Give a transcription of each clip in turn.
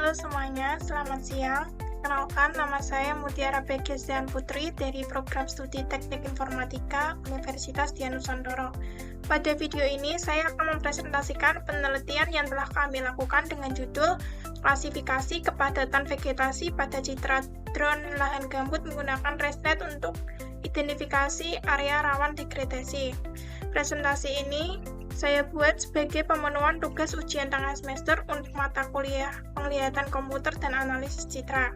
Halo semuanya, selamat siang. Kenalkan, nama saya Mutiara Begesian Putri dari Program Studi Teknik Informatika Universitas Dian Nusantara. Pada video ini, saya akan mempresentasikan penelitian yang telah kami lakukan dengan judul Klasifikasi Kepadatan Vegetasi pada Citra Drone Lahan Gambut menggunakan ResNet untuk identifikasi area rawan degradasi. Presentasi ini saya buat sebagai pemenuhan tugas ujian tengah semester untuk mata kuliah penglihatan komputer dan analisis citra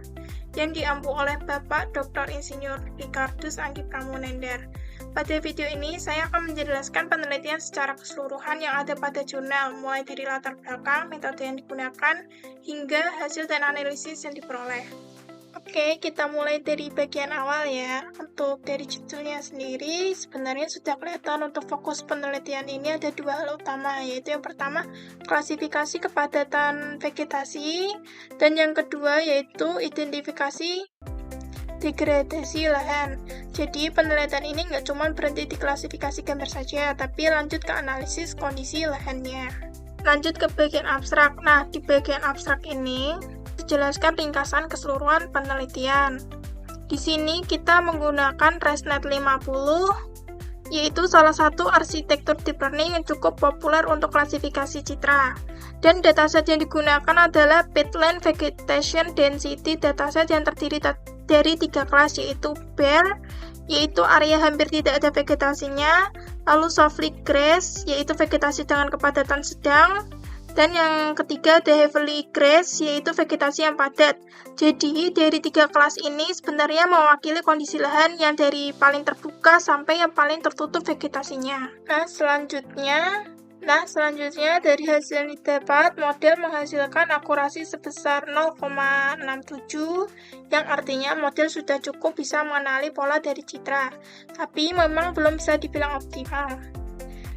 yang diampu oleh Bapak Dr. Insinyur Ricardus Anggi Pramunender. Pada video ini, saya akan menjelaskan penelitian secara keseluruhan yang ada pada jurnal, mulai dari latar belakang, metode yang digunakan, hingga hasil dan analisis yang diperoleh. Oke, kita mulai dari bagian awal ya. Untuk dari judulnya sendiri, sebenarnya sudah kelihatan untuk fokus penelitian ini ada dua hal utama, yaitu yang pertama, klasifikasi kepadatan vegetasi, dan yang kedua yaitu identifikasi degradasi lahan. Jadi, penelitian ini nggak cuma berhenti di klasifikasi gambar saja, tapi lanjut ke analisis kondisi lahannya. Lanjut ke bagian abstrak. Nah, di bagian abstrak ini, dijelaskan ringkasan keseluruhan penelitian. Di sini kita menggunakan ResNet 50, yaitu salah satu arsitektur deep learning yang cukup populer untuk klasifikasi citra. Dan dataset yang digunakan adalah Peatland Vegetation Density dataset yang terdiri dari 3 kelas, yaitu bare, yaitu area hampir tidak ada vegetasinya, lalu softly grass, yaitu vegetasi dengan kepadatan sedang, dan yang ketiga, the heavily grass, yaitu vegetasi yang padat. Jadi, dari 3 kelas ini sebenarnya mewakili kondisi lahan yang dari paling terbuka sampai yang paling tertutup vegetasinya. Nah, selanjutnya dari hasil yang didapat, model menghasilkan akurasi sebesar 0,67, yang artinya model sudah cukup bisa mengenali pola dari citra, tapi memang belum bisa dibilang optimal.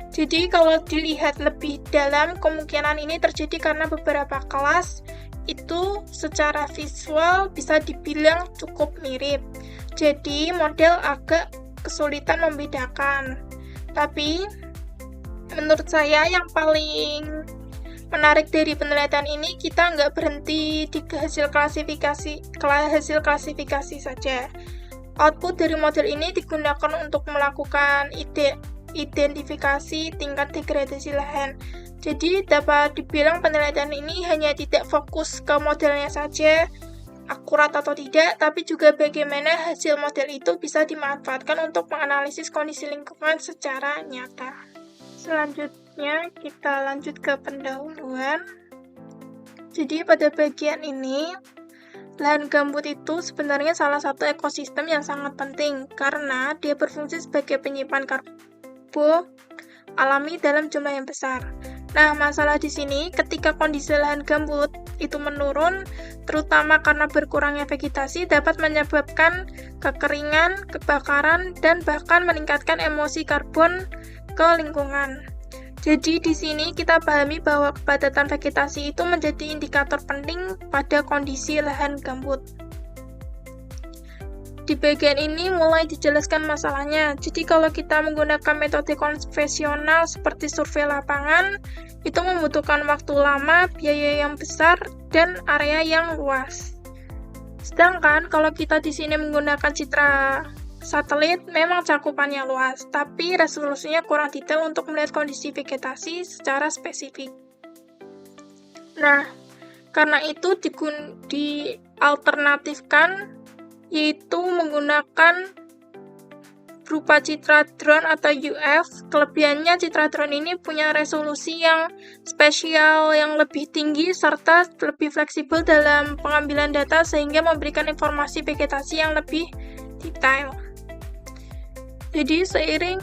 Jadi kalau dilihat lebih dalam, kemungkinan ini terjadi karena beberapa kelas itu secara visual bisa dibilang cukup mirip. Jadi model agak kesulitan membedakan. Tapi menurut saya yang paling menarik dari penelitian ini, kita nggak berhenti di hasil klasifikasi saja. Output dari model ini digunakan untuk melakukan identifikasi tingkat degradasi lahan. Jadi dapat dibilang penelitian ini hanya tidak fokus ke modelnya saja, akurat atau tidak, tapi juga bagaimana hasil model itu bisa dimanfaatkan untuk menganalisis kondisi lingkungan secara nyata. Selanjutnya kita lanjut ke pendahuluan. Jadi pada bagian ini, lahan gambut itu sebenarnya salah satu ekosistem yang sangat penting karena dia berfungsi sebagai penyimpan karbon alami dalam jumlah yang besar. Nah, masalah di sini ketika kondisi lahan gambut itu menurun, terutama karena berkurangnya vegetasi, dapat menyebabkan kekeringan, kebakaran, dan bahkan meningkatkan emosi karbon ke lingkungan. Jadi di sini kita pahami bahwa kepadatan vegetasi itu menjadi indikator penting pada kondisi lahan gambut. Di bagian ini mulai dijelaskan masalahnya. Jadi kalau kita menggunakan metode konvensional seperti survei lapangan, itu membutuhkan waktu lama, biaya yang besar, dan area yang luas. Sedangkan kalau kita di sini menggunakan citra satelit, memang cakupannya luas, tapi resolusinya kurang detail untuk melihat kondisi vegetasi secara spesifik. Nah, karena itu dialternatifkan, yaitu menggunakan berupa citra drone atau UF. Kelebihannya citra drone ini punya resolusi yang spesial, yang lebih tinggi, serta lebih fleksibel dalam pengambilan data sehingga memberikan informasi vegetasi yang lebih detail. Jadi seiring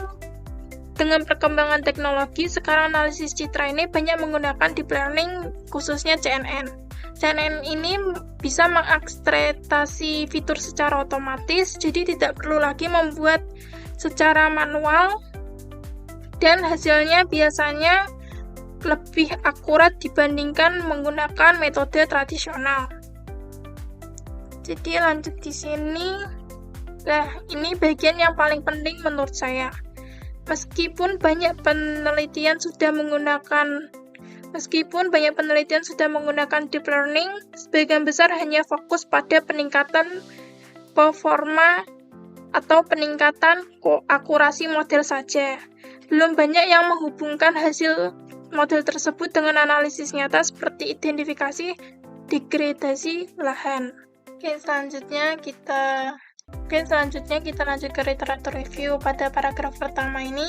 dengan perkembangan teknologi, sekarang analisis citra ini banyak menggunakan deep learning, khususnya CNN. CNN ini bisa mengekstraksi fitur secara otomatis, jadi tidak perlu lagi membuat secara manual, dan hasilnya biasanya lebih akurat dibandingkan menggunakan metode tradisional. Jadi lanjut di sini. Nah, ini bagian yang paling penting menurut saya. Meskipun banyak penelitian sudah menggunakan Meskipun banyak penelitian sudah menggunakan deep learning, sebagian besar hanya fokus pada peningkatan performa atau peningkatan akurasi model saja. Belum banyak yang menghubungkan hasil model tersebut dengan analisis nyata seperti identifikasi degradasi lahan. Oke, selanjutnya kita lanjut ke literatur review. Pada paragraf pertama ini,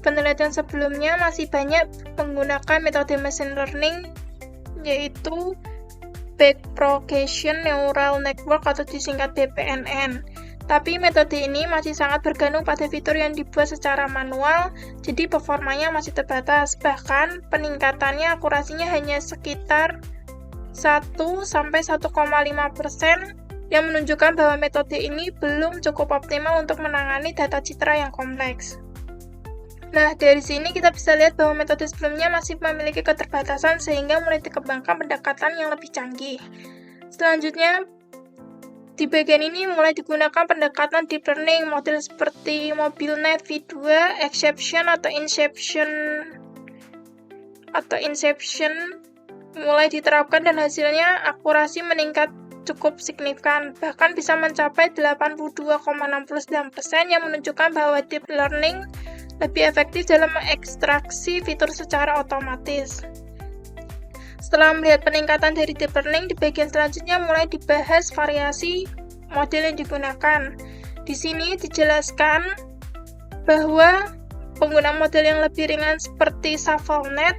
penelitian sebelumnya masih banyak menggunakan metode machine learning, yaitu Backpropagation Neural Network atau disingkat BPNN. Tapi metode ini masih sangat bergantung pada fitur yang dibuat secara manual, jadi performanya masih terbatas. Bahkan peningkatannya akurasinya hanya sekitar 1-1,5%, yang menunjukkan bahwa metode ini belum cukup optimal untuk menangani data citra yang kompleks. Nah, dari sini kita bisa lihat bahwa metode sebelumnya masih memiliki keterbatasan sehingga mulai dikembangkan pendekatan yang lebih canggih. Selanjutnya, di bagian ini mulai digunakan pendekatan deep learning, model seperti MobileNet V2, Exception atau Inception mulai diterapkan dan hasilnya akurasi meningkat cukup signifikan, bahkan bisa mencapai 82,69%, yang menunjukkan bahwa deep learning lebih efektif dalam mengekstraksi fitur secara otomatis. Setelah melihat peningkatan dari deep learning, di bagian selanjutnya mulai dibahas variasi model yang digunakan. Di sini dijelaskan bahwa penggunaan model yang lebih ringan seperti ShuffleNet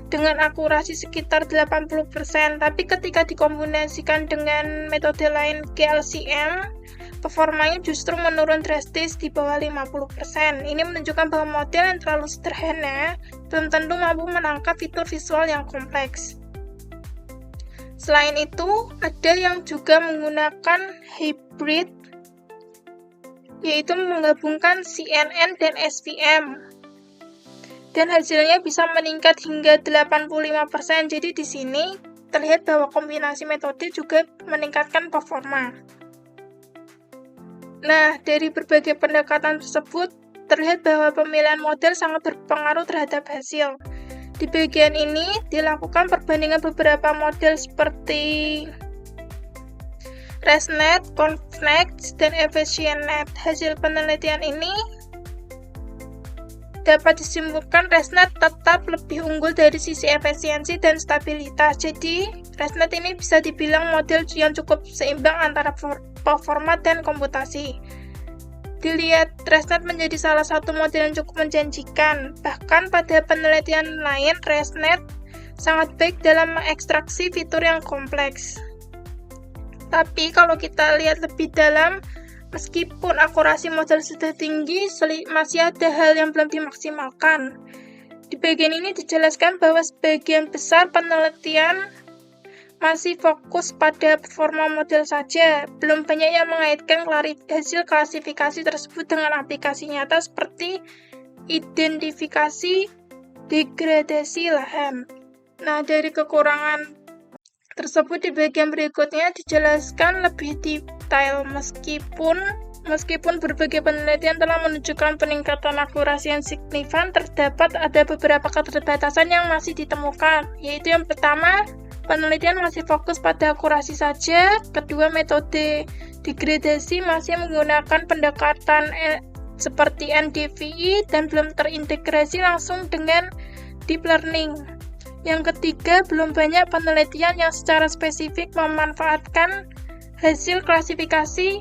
dengan akurasi sekitar 80%, tapi ketika dikombinasikan dengan metode lain GLCM, performanya justru menurun drastis di bawah 50%. Ini menunjukkan bahwa model yang terlalu sederhana belum tentu mampu menangkap fitur visual yang kompleks. Selain itu, ada yang juga menggunakan hybrid, yaitu menggabungkan CNN dan SVM. Dan hasilnya bisa meningkat hingga 85%. Jadi di sini terlihat bahwa kombinasi metode juga meningkatkan performa. Nah, dari berbagai pendekatan tersebut, terlihat bahwa pemilihan model sangat berpengaruh terhadap hasil. Di bagian ini, dilakukan perbandingan beberapa model seperti ResNet, ConvNet, dan EfficientNet. Hasil penelitian ini dapat disimpulkan ResNet tetap lebih unggul dari sisi efisiensi dan stabilitas. Jadi, ResNet ini bisa dibilang model yang cukup seimbang antara performa dan komputasi. Dilihat, ResNet menjadi salah satu model yang cukup menjanjikan. Bahkan pada penelitian lain, ResNet sangat baik dalam mengekstraksi fitur yang kompleks. Tapi kalau kita lihat lebih dalam, meskipun akurasi model sudah tinggi, masih ada hal yang belum dimaksimalkan. Di bagian ini dijelaskan bahwa sebagian besar penelitian masih fokus pada performa model saja. Belum banyak yang mengaitkan hasil klasifikasi tersebut dengan aplikasi nyata seperti identifikasi degradasi lahan. Nah, dari kekurangan tersebut di bagian berikutnya dijelaskan lebih detail. Meskipun berbagai penelitian telah menunjukkan peningkatan akurasi yang signifikan, terdapat ada beberapa keterbatasan yang masih ditemukan, yaitu yang pertama, penelitian masih fokus pada akurasi saja. Kedua, metode degradasi masih menggunakan pendekatan seperti NDVI dan belum terintegrasi langsung dengan deep learning. Yang ketiga, belum banyak penelitian yang secara spesifik memanfaatkan hasil klasifikasi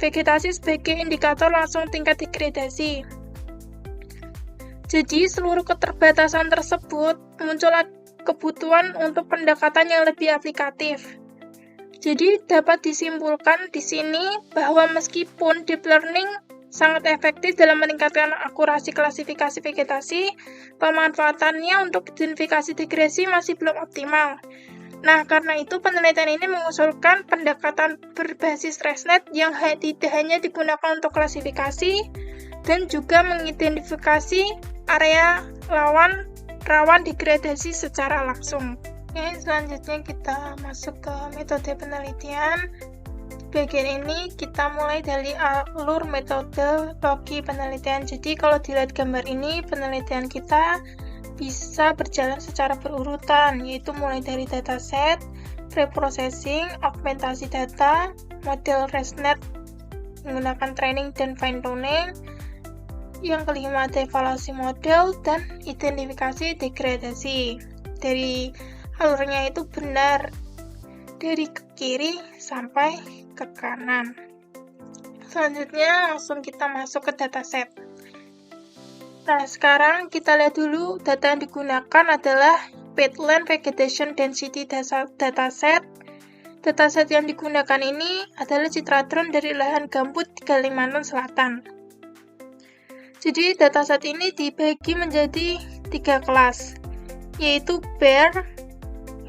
vegetasi sebagai indikator langsung tingkat degradasi. Jadi, seluruh keterbatasan tersebut muncullah kebutuhan untuk pendekatan yang lebih aplikatif. Jadi, dapat disimpulkan di sini bahwa meskipun deep learning sangat efektif dalam meningkatkan akurasi klasifikasi vegetasi, pemanfaatannya untuk identifikasi degradasi masih belum optimal. Nah, karena itu penelitian ini mengusulkan pendekatan berbasis ResNet yang tidak hanya digunakan untuk klasifikasi dan juga mengidentifikasi area rawan degradasi secara langsung. Oke, selanjutnya kita masuk ke metode penelitian. Bagian ini kita mulai dari alur metodologi penelitian. Jadi kalau dilihat gambar ini, penelitian kita bisa berjalan secara berurutan, yaitu mulai dari dataset, preprocessing, augmentasi data, model ResNet menggunakan training dan fine-tuning. Yang kelima ada evaluasi model dan identifikasi degradasi. Dari alurnya itu benar dari ke kiri sampai ke kanan. Selanjutnya langsung kita masuk ke dataset. Nah, sekarang kita lihat dulu data yang digunakan adalah Peatland Vegetation Density Dataset. Dataset yang digunakan ini adalah citra drone dari lahan gambut di Kalimantan Selatan. Jadi dataset ini dibagi menjadi 3 kelas, yaitu bare,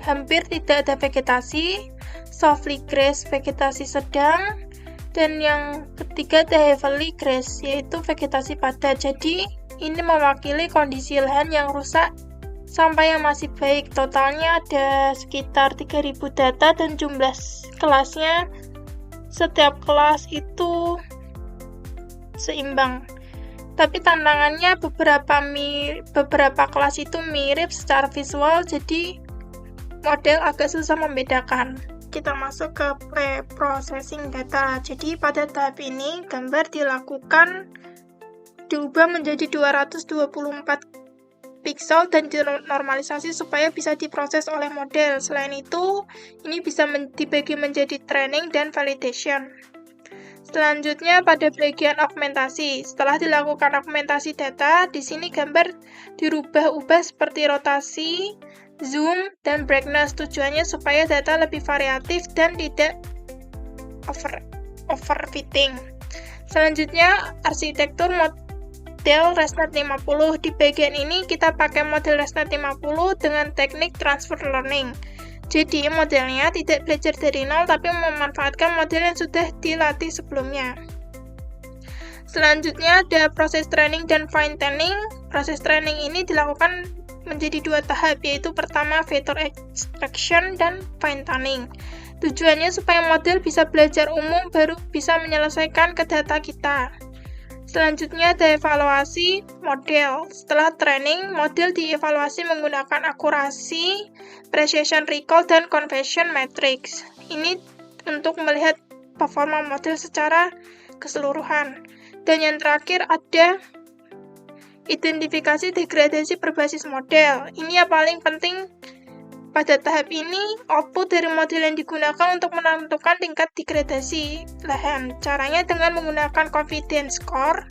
hampir tidak ada vegetasi, softly grass, vegetasi sedang, dan yang ketiga ada heavily grass, yaitu vegetasi padat. Jadi ini mewakili kondisi lahan yang rusak sampai yang masih baik. Totalnya ada sekitar 3.000 data dan jumlah kelasnya setiap kelas itu seimbang. Tapi tantangannya beberapa kelas itu mirip secara visual, jadi model agak susah membedakan. Kita masuk ke pre-processing data. Jadi pada tahap ini gambar diubah menjadi 224 piksel dan dinormalisasi supaya bisa diproses oleh model. Selain itu, ini bisa dibagi menjadi training dan validation. Selanjutnya pada bagian augmentasi. Setelah dilakukan augmentasi data, di sini gambar dirubah-ubah seperti rotasi, zoom, dan brightness. Tujuannya supaya data lebih variatif dan tidak overfitting. Selanjutnya, arsitektur model ResNet 50. Di bagian ini kita pakai model ResNet 50 dengan teknik transfer learning. Jadi modelnya tidak belajar dari nol tapi memanfaatkan model yang sudah dilatih sebelumnya. Selanjutnya ada proses training dan fine tuning. Proses training ini dilakukan menjadi 2 tahap, yaitu pertama vector extraction dan fine tuning. Tujuannya supaya model bisa belajar umum baru bisa menyelesaikan ke data kita. Selanjutnya ada evaluasi model. Setelah training, model dievaluasi menggunakan akurasi, precision recall, dan conversion matrix. Ini untuk melihat performa model secara keseluruhan. Dan yang terakhir ada identifikasi degradasi berbasis model. Ini yang paling penting pada tahap ini, output dari model yang digunakan untuk menentukan tingkat degradasi lahan. Caranya dengan menggunakan confidence score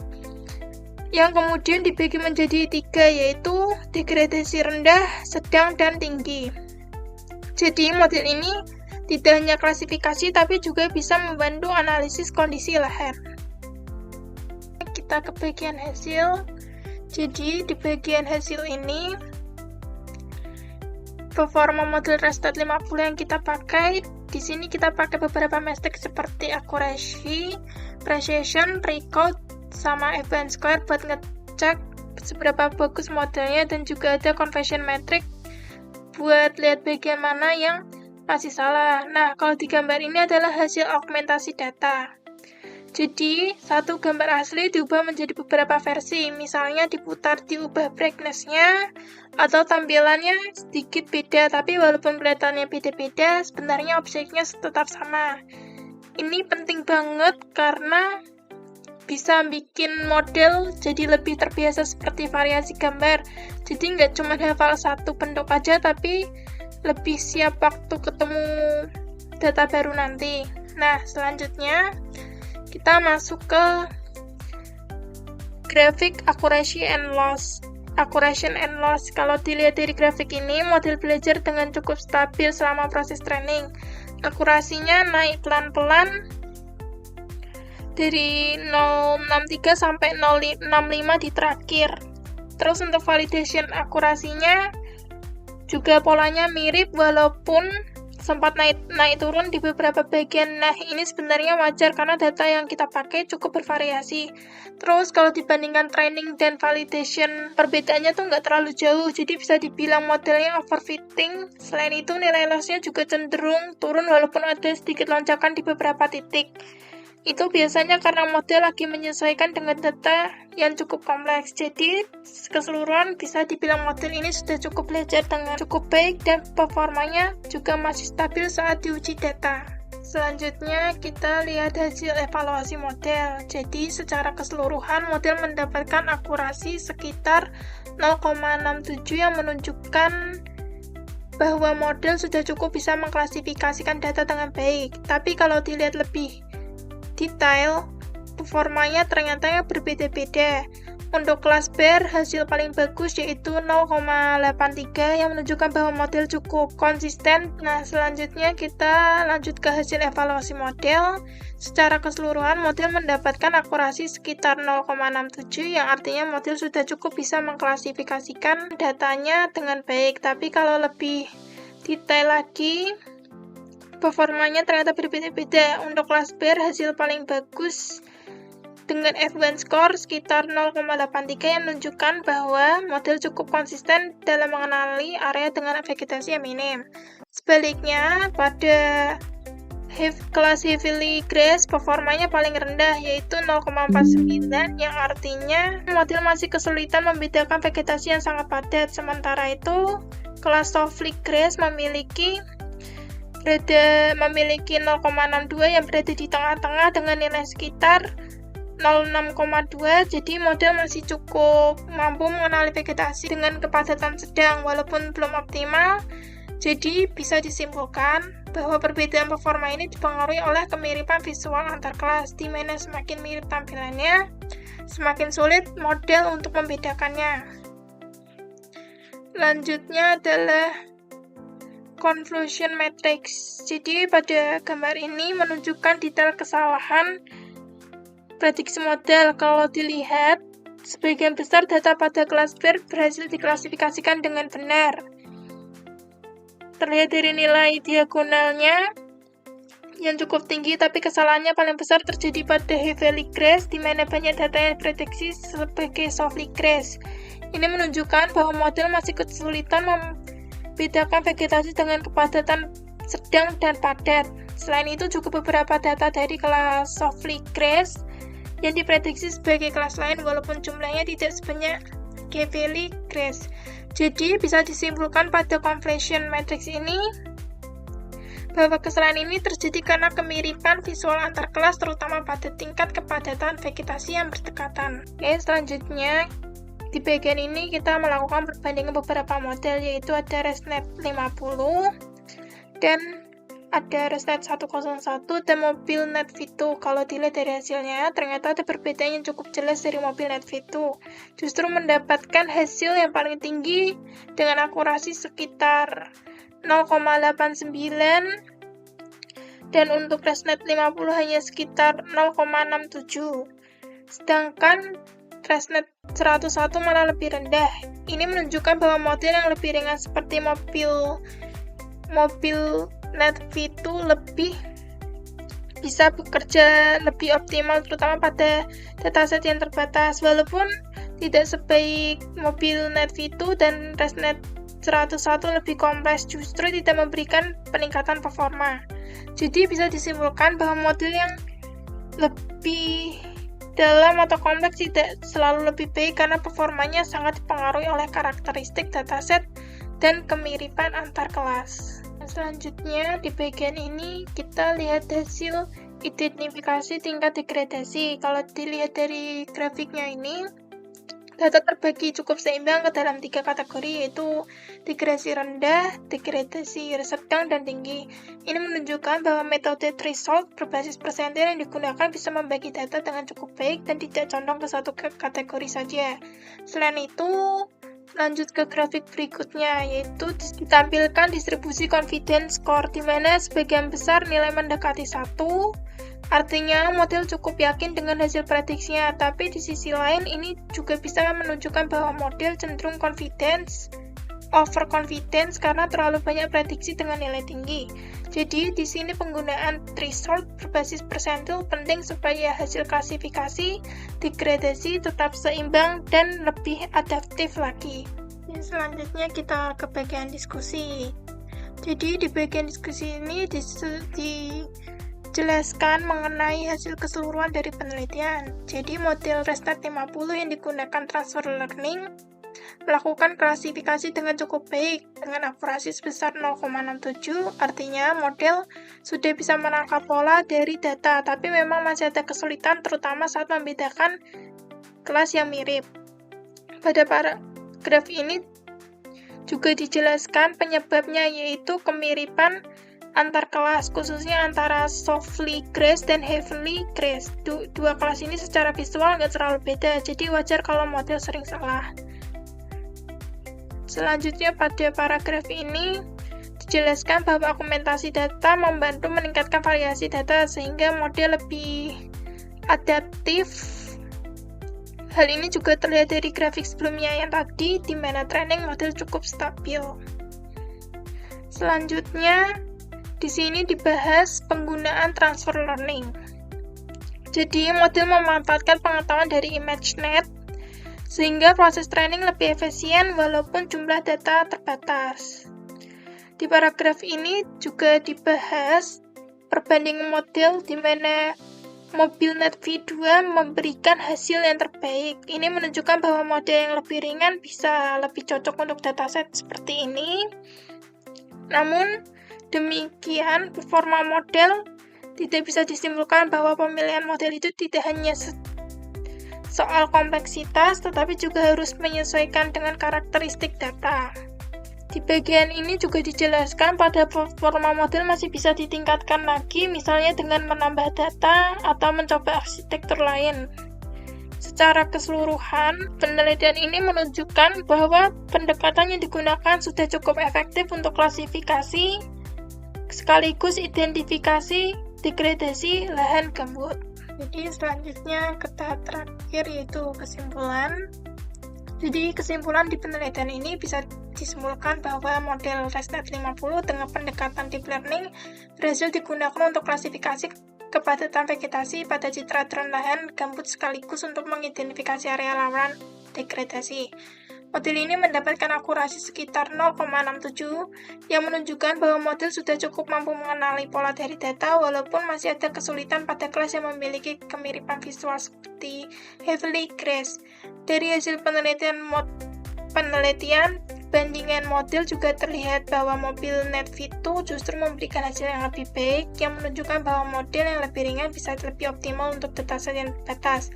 yang kemudian dibagi menjadi 3, yaitu degradasi rendah, sedang, dan tinggi. Jadi model ini tidak hanya klasifikasi tapi juga bisa membantu analisis kondisi lahan. Kita ke bagian hasil. Jadi di bagian hasil ini performa model ResNet 50 yang kita pakai, di sini kita pakai beberapa metrik seperti accuracy, precision, recall, sama event square buat ngecek seberapa bagus modelnya, dan juga ada conversion metric buat lihat bagian mana yang masih salah. Nah, kalau di gambar ini adalah hasil augmentasi data. Jadi, satu gambar asli diubah menjadi beberapa versi, misalnya diubah brightness-nya, atau tampilannya sedikit beda, tapi walaupun kelihatannya beda-beda, sebenarnya objeknya tetap sama. Ini penting banget karena bisa bikin model jadi lebih terbiasa seperti variasi gambar. Jadi nggak cuma hafal satu bentuk aja, tapi lebih siap waktu ketemu data baru nanti. Nah, selanjutnya kita masuk ke grafik accuracy and loss. Accuracy and loss. Kalau dilihat dari grafik ini, model belajar dengan cukup stabil selama proses training. Akurasinya naik pelan-pelan dari 0,63 sampai 0,65 di terakhir. Terus untuk validation akurasinya juga polanya mirip walaupun sempat naik turun di beberapa bagian. Nah, ini sebenarnya wajar karena data yang kita pakai cukup bervariasi. Terus kalau dibandingkan training dan validation, perbedaannya tuh nggak terlalu jauh, jadi bisa dibilang modelnya overfitting. Selain itu, nilai loss-nya juga cenderung turun walaupun ada sedikit lonjakan di beberapa titik. Itu biasanya karena model lagi menyesuaikan dengan data yang cukup kompleks. Jadi, keseluruhan bisa dibilang model ini sudah cukup belajar dengan cukup baik dan performanya juga masih stabil saat diuji data. Selanjutnya, kita lihat hasil evaluasi model. Jadi, secara keseluruhan, model mendapatkan akurasi sekitar 0,67 yang menunjukkan bahwa model sudah cukup bisa mengklasifikasikan data dengan baik. Tapi kalau dilihat lebih detail, performanya ternyata berbeda-beda. Untuk kelas BER, hasil paling bagus yaitu 0,83 yang menunjukkan bahwa model cukup konsisten. Nah, selanjutnya kita lanjut ke hasil evaluasi model. Secara keseluruhan, model mendapatkan akurasi sekitar 0,67 yang artinya model sudah cukup bisa mengklasifikasikan datanya dengan baik. Tapi kalau lebih detail lagi, performanya ternyata berbeda-beda. Untuk kelas BER, hasil paling bagus dengan F1 score sekitar 0,83 yang menunjukkan bahwa model cukup konsisten dalam mengenali area dengan vegetasi yang minim. Sebaliknya, pada kelas Heavily Grass, performanya paling rendah, yaitu 0,49, yang artinya model masih kesulitan membedakan vegetasi yang sangat padat. Sementara itu, kelas Softly Grass memiliki 0,62 yang berada di tengah-tengah dengan nilai sekitar 0,6,2, jadi model masih cukup mampu mengenali vegetasi dengan kepadatan sedang walaupun belum optimal. Jadi bisa disimpulkan bahwa perbedaan performa ini dipengaruhi oleh kemiripan visual antar kelas, di mana semakin mirip tampilannya, semakin sulit model untuk membedakannya. Lanjutnya adalah confusion matrix. Jadi pada gambar ini menunjukkan detail kesalahan prediksi model. Kalau dilihat, sebagian besar data pada kelas BER berhasil diklasifikasikan dengan benar. Terlihat dari nilai diagonalnya yang cukup tinggi, tapi kesalahannya paling besar terjadi pada Heavily Grass, di mana banyak data yang diprediksi sebagai Softly Grass. Ini menunjukkan bahwa model masih kesulitan membedakan vegetasi dengan kepadatan sedang dan padat. Selain itu, juga beberapa data dari kelas Softly Grass yang diprediksi sebagai kelas lain walaupun jumlahnya tidak sebanyak Heavily Grass. Jadi bisa disimpulkan pada confusion matrix ini bahwa kesalahan ini terjadi karena kemiripan visual antar kelas, terutama pada tingkat kepadatan vegetasi yang berdekatan. Oke, selanjutnya di bagian ini kita melakukan perbandingan beberapa model, yaitu ada ResNet 50 dan ada ResNet 101 dan mobil NetV2. Kalau dilihat dari hasilnya, ternyata ada perbedaan yang cukup jelas dari mobil NetV2. Justru mendapatkan hasil yang paling tinggi dengan akurasi sekitar 0,89 dan untuk ResNet 50 hanya sekitar 0,67. Sedangkan ResNet 101 malah lebih rendah. Ini menunjukkan bahwa model yang lebih ringan seperti mobil NetV2 lebih bisa bekerja lebih optimal, terutama pada dataset yang terbatas. Walaupun tidak sebaik mobil NetV2 dan ResNet 101 lebih kompleks, justru tidak memberikan peningkatan performa. Jadi bisa disimpulkan bahwa model yang lebih dalam atau kompleks tidak selalu lebih baik karena performanya sangat dipengaruhi oleh karakteristik dataset dan kemiripan antar kelas. Selanjutnya, di bagian ini kita lihat hasil identifikasi tingkat degradasi. Kalau dilihat dari grafiknya ini, data terbagi cukup seimbang ke dalam 3 kategori, yaitu degradasi rendah, degradasi sedang, dan tinggi. Ini menunjukkan bahwa metode threshold berbasis persentil yang digunakan bisa membagi data dengan cukup baik dan tidak condong ke satu kategori saja. Selain itu, lanjut ke grafik berikutnya, yaitu ditampilkan distribusi confidence score, di mana sebagian besar nilai mendekati 1, artinya model cukup yakin dengan hasil prediksinya. Tapi di sisi lain, ini juga bisa menunjukkan bahwa model cenderung overconfidence karena terlalu banyak prediksi dengan nilai tinggi. Jadi di sini penggunaan threshold berbasis persentil penting supaya hasil klasifikasi degradasi tetap seimbang dan lebih adaptif lagi. Selanjutnya kita ke bagian diskusi. Jadi di bagian diskusi ini jelaskan mengenai hasil keseluruhan dari penelitian. Jadi, model ResNet 50 yang digunakan transfer learning melakukan klasifikasi dengan cukup baik, dengan akurasi sebesar 0,67, artinya model sudah bisa menangkap pola dari data, tapi memang masih ada kesulitan terutama saat membedakan kelas yang mirip. Pada paragraf ini juga dijelaskan penyebabnya, yaitu kemiripan antar kelas, khususnya antara softly grazed dan heavily grazed. Dua kelas ini secara visual nggak terlalu beda, jadi wajar kalau model sering salah. Selanjutnya pada paragraf ini dijelaskan bahwa argumentasi data membantu meningkatkan variasi data sehingga model lebih adaptif. Hal ini juga terlihat dari grafik sebelumnya yang tadi, di mana training model cukup stabil. Selanjutnya, di sini dibahas penggunaan transfer learning. Jadi, model memanfaatkan pengetahuan dari ImageNet, sehingga proses training lebih efisien walaupun jumlah data terbatas. Di paragraf ini juga dibahas perbandingan model di mana MobileNet V2 memberikan hasil yang terbaik. Ini menunjukkan bahwa model yang lebih ringan bisa lebih cocok untuk dataset seperti ini. Namun, demikian performa model tidak bisa disimpulkan bahwa pemilihan model itu tidak hanya soal kompleksitas, tetapi juga harus menyesuaikan dengan karakteristik data. Di bagian ini juga dijelaskan pada performa model masih bisa ditingkatkan lagi, misalnya dengan menambah data atau mencoba arsitektur lain. Secara keseluruhan, penelitian ini menunjukkan bahwa pendekatan yang digunakan sudah cukup efektif untuk klasifikasi, sekaligus identifikasi degradasi lahan gambut. Jadi selanjutnya ke tahap terakhir, yaitu kesimpulan. Jadi kesimpulan di penelitian ini bisa disimpulkan bahwa model ResNet 50 dengan pendekatan deep learning berhasil digunakan untuk klasifikasi kepadatan vegetasi pada citra drone lahan gambut sekaligus untuk mengidentifikasi area rawan degradasi. Model ini mendapatkan akurasi sekitar 0,67 yang menunjukkan bahwa model sudah cukup mampu mengenali pola dari data walaupun masih ada kesulitan pada kelas yang memiliki kemiripan visual seperti heavily grazed. Dari hasil penelitian bandingan model juga terlihat bahwa MobileNet V2 justru memberikan hasil yang lebih baik yang menunjukkan bahwa model yang lebih ringan bisa lebih optimal untuk dataset yang terbatas.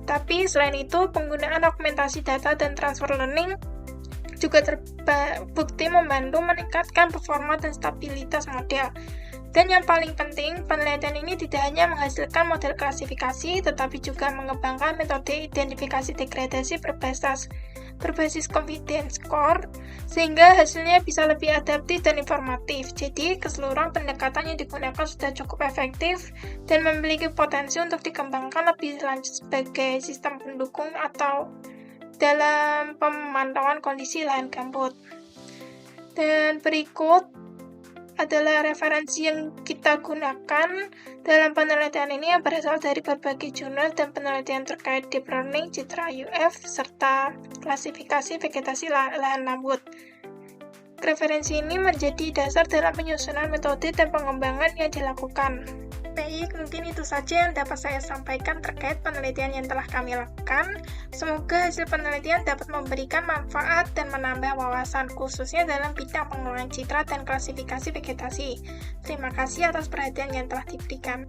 Tapi selain itu, penggunaan augmentasi data dan transfer learning juga terbukti membantu meningkatkan performa dan stabilitas model. Dan yang paling penting, penelitian ini tidak hanya menghasilkan model klasifikasi, tetapi juga mengembangkan metode identifikasi degradasi berbasis confidence score, sehingga hasilnya bisa lebih adaptif dan informatif. Jadi, keseluruhan pendekatan yang digunakan sudah cukup efektif dan memiliki potensi untuk dikembangkan lebih lanjut sebagai sistem pendukung atau dalam pemantauan kondisi lahan gambut. Dan berikut adalah referensi yang kita gunakan dalam penelitian ini yang berasal dari berbagai jurnal dan penelitian terkait deep learning, citra UF, serta klasifikasi vegetasi lahan gambut. Referensi ini menjadi dasar dalam penyusunan metode dan pengembangan yang dilakukan. Baik, mungkin itu saja yang dapat saya sampaikan terkait penelitian yang telah kami lakukan. Semoga hasil penelitian dapat memberikan manfaat dan menambah wawasan, khususnya dalam bidang pengelolaan citra dan klasifikasi vegetasi. Terima kasih atas perhatian yang telah diberikan.